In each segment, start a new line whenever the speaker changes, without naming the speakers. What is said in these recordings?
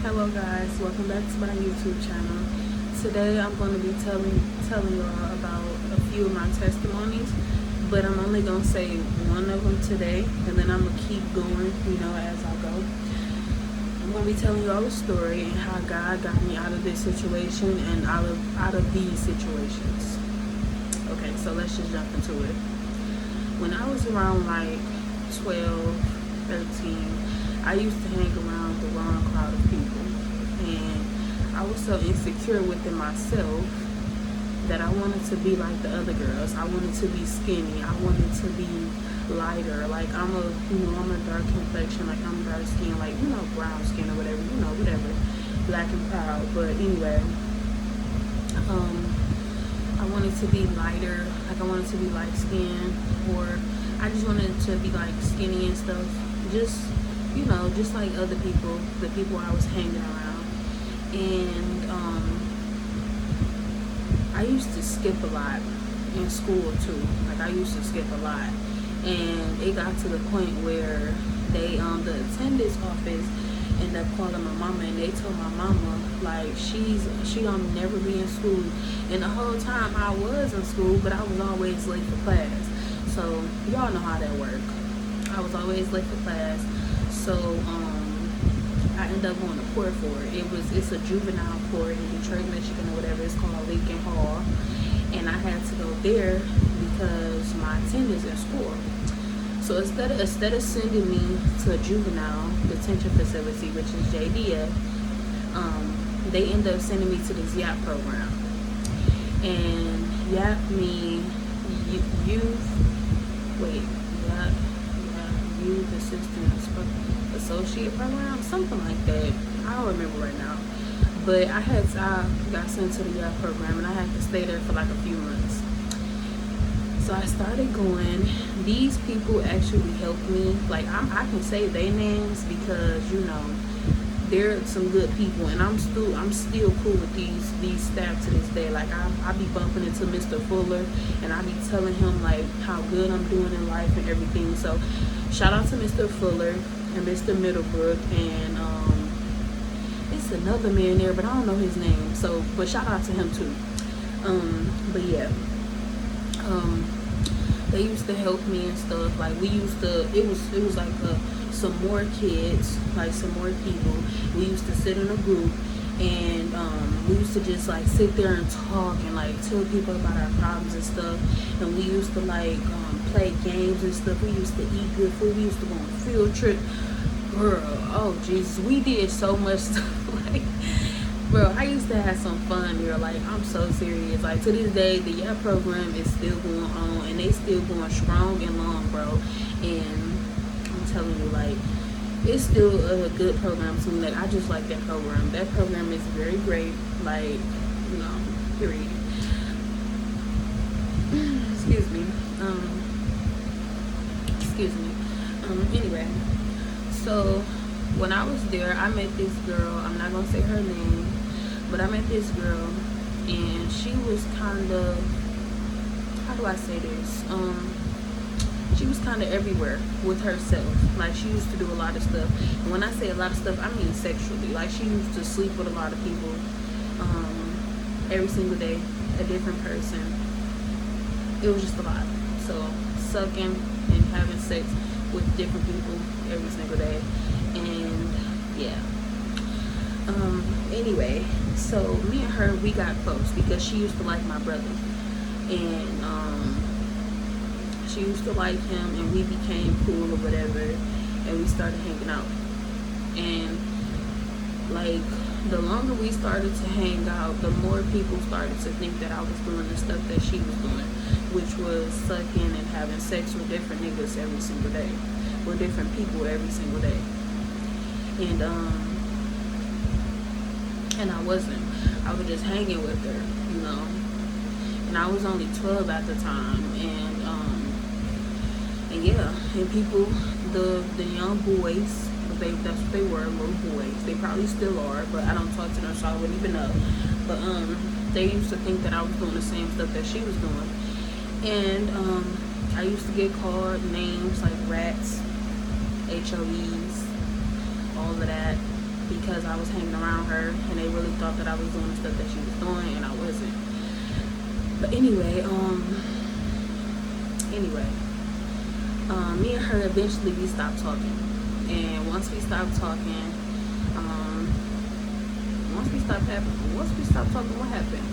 Hello guys, welcome back to my YouTube channel. Today I'm going to be telling y'all about a few of my testimonies, but I'm only going to say one of them today, and then I'm going to keep going, as I go. I'm going to be telling y'all a story and how God got me out of this situation and out of these situations. Okay, so let's just jump into it. When I was around like 12, 13, I used to hang around the wrong crowd of people, and I was so insecure within myself that I wanted to be like the other girls. I wanted to be skinny. I wanted to be lighter. Like I'm a dark complexion. Like I'm dark skin. Like brown skin or whatever. Whatever. Black and proud. But anyway, I wanted to be lighter. Like I wanted to be light skinned, or I just wanted to be like skinny and stuff. Just like other people, the people I was hanging around. And I used to skip a lot in school too. Like I used to skip a lot, and it got to the point where they the attendance office ended up calling my mama, and they told my mama like she gonna never be in school. And the whole time I was in school, but I was always late for class. So y'all know how that works. I was always late for class. So I ended up going to court for it. It's a juvenile court in Detroit, Michigan, or whatever. It's called Lincoln Hall, and I had to go there because my attendance in school. So instead of sending me to a juvenile detention facility, which is JDF, they ended up sending me to this YAP program. And YAP means Youth Assistance Associate Program, something like that. I don't remember right now. But I got sent to the YAP program, and I had to stay there for like a few months. So I started going. These people actually helped me. Like I can say their names because they're some good people, and I'm still cool with these staff to this day. Like I be bumping into Mr. Fuller, and I be telling him like how good I'm doing in life and everything. So shout out to Mr. Fuller and Mr. Middlebrook, and it's another man there, but I don't know his name. So, but shout out to him too. But yeah, they used to help me and stuff. Like we used to, it was like some more kids, like some more people. We used to sit in a group, and we used to just like sit there and talk and like tell people about our problems and stuff. And we used to like play games and stuff. We used to eat good food. We used to go on field trip. Girl, oh Jesus, we did so much stuff. Like, bro, I used to have some fun there. Like, I'm so serious. Like, to this day, the YAP program is still going on, and they still going strong and long, bro. And I'm telling you, like, it's still a good program to me. Like, I just like that program. That program is very great. Like, period. Excuse me. Anyway, so when I was there, I met this girl. I'm not gonna say her name, but I met this girl, and she was kind of, how do I say this? She was kind of everywhere with herself. Like, she used to do a lot of stuff. And when I say a lot of stuff, I mean sexually. Like, she used to sleep with a lot of people every single day, a different person. It was just a lot. So, sucking and having sex with different people every single day. And, yeah. Anyway, so me and her, we got close because she used to like my brother. And, she used to like him, and we became cool or whatever, and we started hanging out. And like the longer we started to hang out, the more people started to think that I was doing the stuff that she was doing, which was sucking and having sex with different niggas every single day, with different people every single day. And I wasn't. I was just hanging with her, and I was only 12 at the time. And yeah, and people, the young boys, that's what they were, little boys. They probably still are, but I don't talk to them, so I wouldn't even know. But they used to think that I was doing the same stuff that she was doing. And I used to get called names like rats, HOEs, all of that. because I was hanging around her, and they really thought that I was doing the stuff that she was doing, and I wasn't. But anyway, me and her eventually we stopped talking, and once we stopped talking, once we stopped talking, what happened?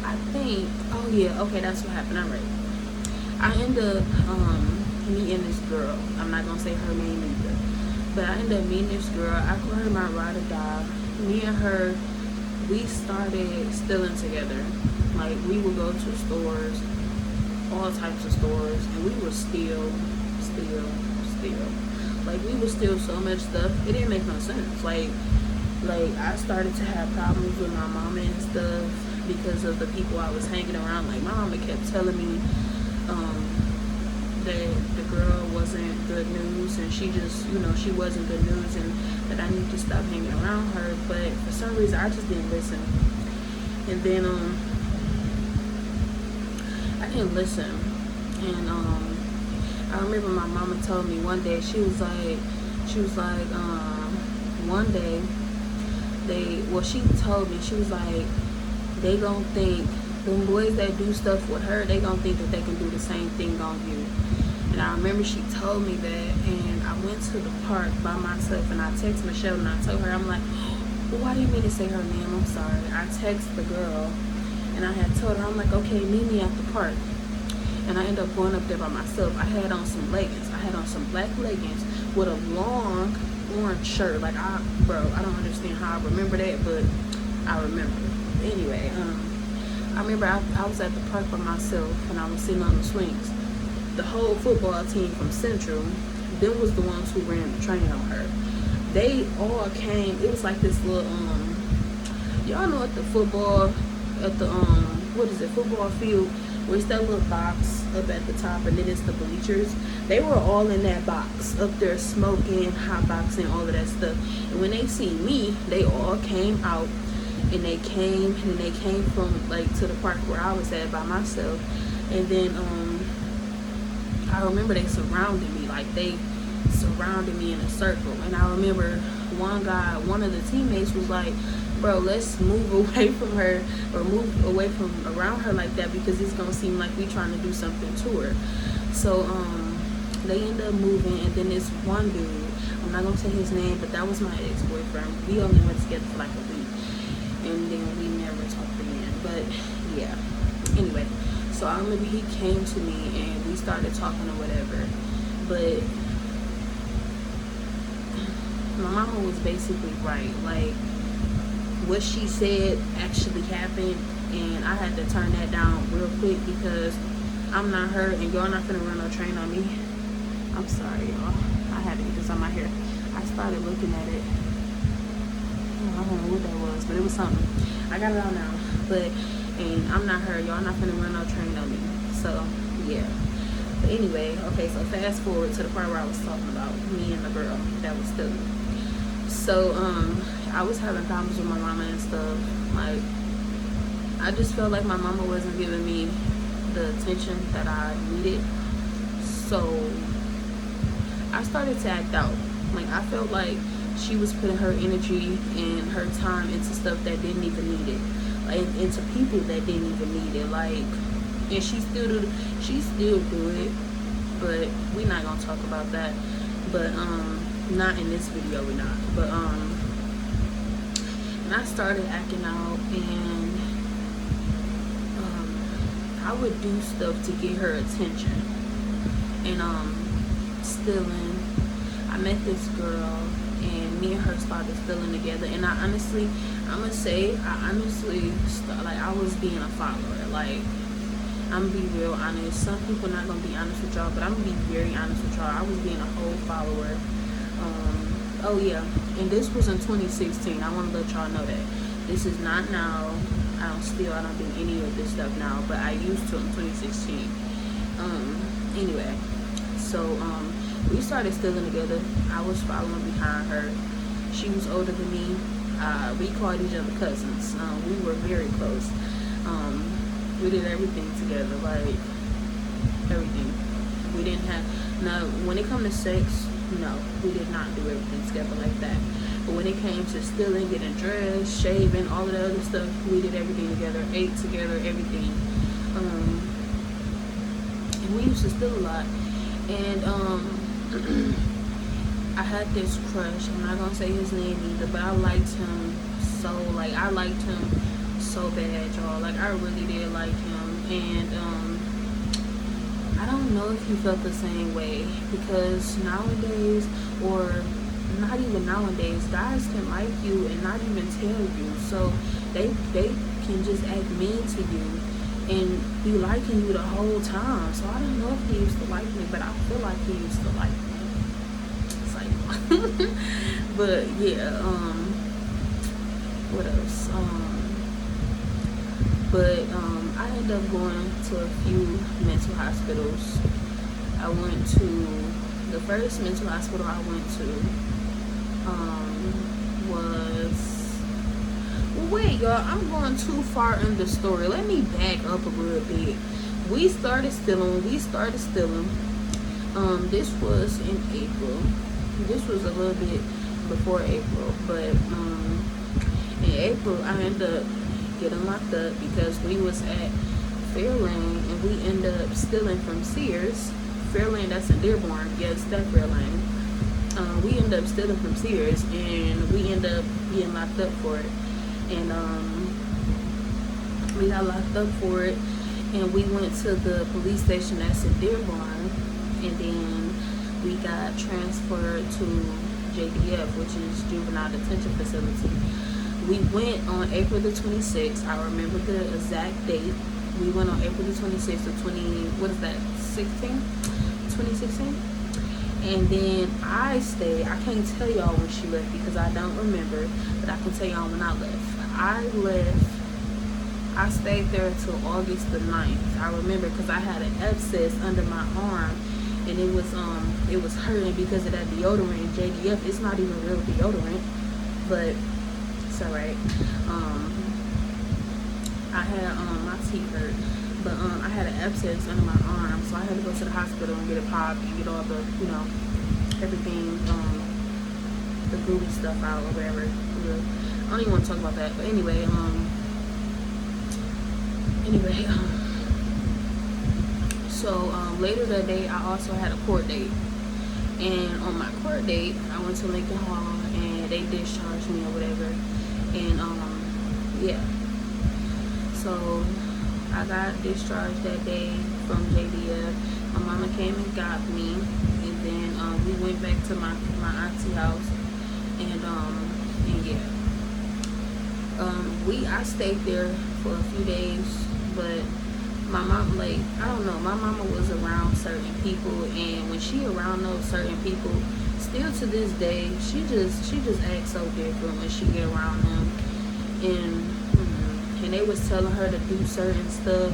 I think, oh yeah, okay, that's what happened. All right, I ended up meeting this girl. I'm not gonna say her name either, but I ended up meeting this girl. I call her my ride or die. Me and her, we started stealing together. Like, we would go to stores, all types of stores, and we would steal. Like, we would steal so much stuff, it didn't make no sense. Like I started to have problems with my mama and stuff because of the people I was hanging around. Like, my mama kept telling me that the girl wasn't good news, and she just, she wasn't good news, and that I need to stop hanging around her. But for some reason, I just didn't listen. And then I didn't listen. And I remember my mama told me one day, she was like, one day she told me, she was like, they gonna think, them boys that do stuff with her, they gonna think that they can do the same thing on you. And I remember she told me that, and I went to the park by myself, and I texted Michelle, and I told her, I'm like, well, why do you mean to say her name? I'm sorry. I texted the girl, and I had told her, I'm like, okay, meet me at the park. And I ended up going up there by myself. I had on some leggings. I had on some black leggings with a long orange shirt. Like, I don't understand how I remember that, but I remember. Anyway, I remember I was at the park by myself, and I was sitting on the swings. The whole football team from Central, them was the ones who ran the train on her. They all came. It was like this little, y'all know at the football, football field, where it's that little box up at the top, and then it's the bleachers. They were all in that box up there smoking, hot boxing, all of that stuff. And when they see me, they all came out, and they came from, like, to the park where I was at by myself. And then I remember they surrounded me, like, they surrounded me in a circle. And I remember one of the teammates was like, bro, let's move away from her, or move away from around her like that, because it's gonna seem like we trying to do something to her. So they ended up moving, and then this one dude, I'm not gonna say his name, but that was my ex-boyfriend. We only went together for like a week, and then we never talked again. But yeah, anyway, so I remember he came to me, and we started talking or whatever. But my mama was basically right. Like, what she said actually happened, and I had to turn that down real quick, because I'm not her, and y'all not finna run no train on me. I'm sorry, y'all. I had to get this on my hair. I started looking at it. I don't know what that was, but it was something. I got it out now. And I'm not her. Y'all not finna run no train on me. So, yeah. But anyway, okay, so fast forward to the part where I was talking about me and the girl that was stealing. So, I was having problems with my mama and stuff. Like, I just felt like my mama wasn't giving me the attention that I needed. So I started to act out. Like, I felt like she was putting her energy and her time into stuff that didn't even need it. Like, into people that didn't even need it. Like, and she still do it. But we're not gonna talk about that. But not in this video, we're not. But and I started acting out, and I would do stuff to get her attention. And stealing. I met this girl, and me and her started stealing together. And I honestly I was being a follower. Like, I'm gonna be real honest. Some people not gonna be honest with y'all, but I'm gonna be very honest with y'all. I was being a whole follower. Oh yeah, and this was in 2016. I want to let y'all know that this is not now. I don't do any of this stuff now, but I used to in 2016. Anyway, so we started stealing together. I was following behind her. She was older than me. We called each other cousins. We were very close. We did everything together, like everything. We didn't have, now when it comes to sex, no, we did not do everything together like that. But when it came to stealing, getting dressed, shaving, all of the other stuff, we did everything together, ate together, everything. And we used to steal a lot. And I had this crush. I'm not gonna say his name either, but I liked him so, like, I liked him so bad, y'all. Like, I really did like him. And I don't know if you felt the same way, because nowadays, or not even nowadays, guys can like you and not even tell you. So they can just act mean to you and be liking you the whole time. So I don't know if he used to like me, but I feel like he used to like me. It's like but yeah, what else? I ended up going to a few mental hospitals. I went to the first mental hospital I went to was, well, wait, y'all, I'm going too far in the story. Let me back up a little bit. We started stealing. This was in April. This was a little bit before April, but in April I ended up getting locked up because we was at Fairlane and we ended up stealing from Sears. Fairlane, that's in Dearborn. Yes, that Fairlane. We ended up stealing from Sears and we ended up getting locked up for it. And we got locked up for it, and we went to the police station that's in Dearborn, and then we got transferred to JDF, which is Juvenile Detention Facility. We went on April the 26th. I remember the exact date. We went on April the 26th of 2016? And then I stayed. I can't tell y'all when she left because I don't remember, but I can tell y'all when I left. I stayed there till August the 9th. I remember because I had an abscess under my arm, and it was hurting because of that deodorant. JDF, it's not even real deodorant, but it's alright. I had my teeth hurt, but I had an abscess under my arm, so I had to go to the hospital and get it popped and get all the, everything, the gooey stuff out or whatever. I don't even want to talk about that, but anyway, so later that day I also had a court date, and on my court date I went to Lincoln Hall and they discharged me or whatever, and yeah, so I got discharged that day from JDF. My mama came and got me, and then we went back to my auntie house, and yeah, I stayed there for a few days, but my mom, like, I don't know, my mama was around certain people, and when she around those certain people, still to this day, she just acts so different when she get around them, and they was telling her to do certain stuff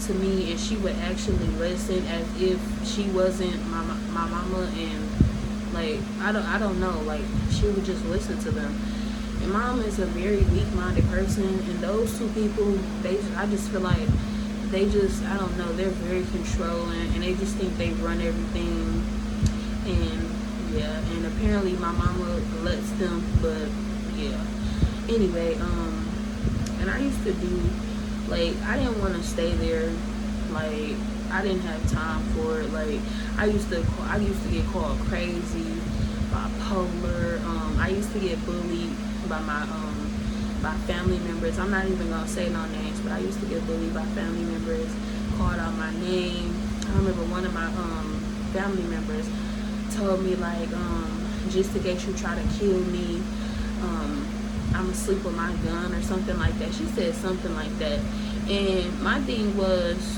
to me, and she would actually listen as if she wasn't my mama, and like I don't know, like she would just listen to them. And mom is a very weak-minded person, and those two people, I just feel like they just, I don't know, they're very controlling, and they just think they run everything. And yeah, and apparently my mama lets them, but yeah. Anyway, and I used to do, like, I didn't want to stay there, like, I didn't have time for it. Like, I used to get called crazy, bipolar. I used to get bullied by my by family members. I'm not even gonna say no names, but I used to get bullied by family members, called out my name. I remember one of my family members told me, like, just in case you try to kill me, I'm asleep with my gun or something like that. She said something like that. And my thing was,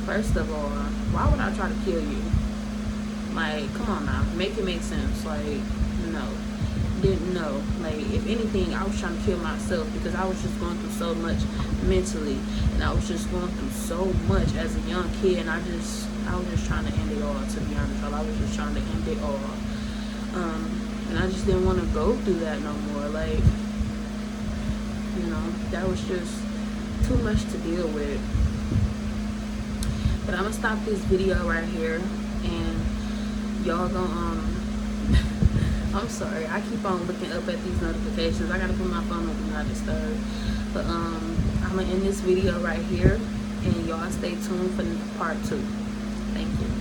first of all, why would I try to kill you? Like, come on now, make it make sense. Like, no, didn't know. Like, if anything, I was trying to kill myself because I was just going through so much mentally, and I was just going through so much as a young kid, and I was just trying to end it all, to be honest. I was just trying to end it all. And I just didn't want to go through that no more. Like, that was just too much to deal with. But I'm gonna stop this video right here, and y'all gonna I'm sorry. I keep on looking up at these notifications. I gotta put my phone on Do Not Disturb. But I'm gonna end this video right here, and y'all stay tuned for part 2. Thank you.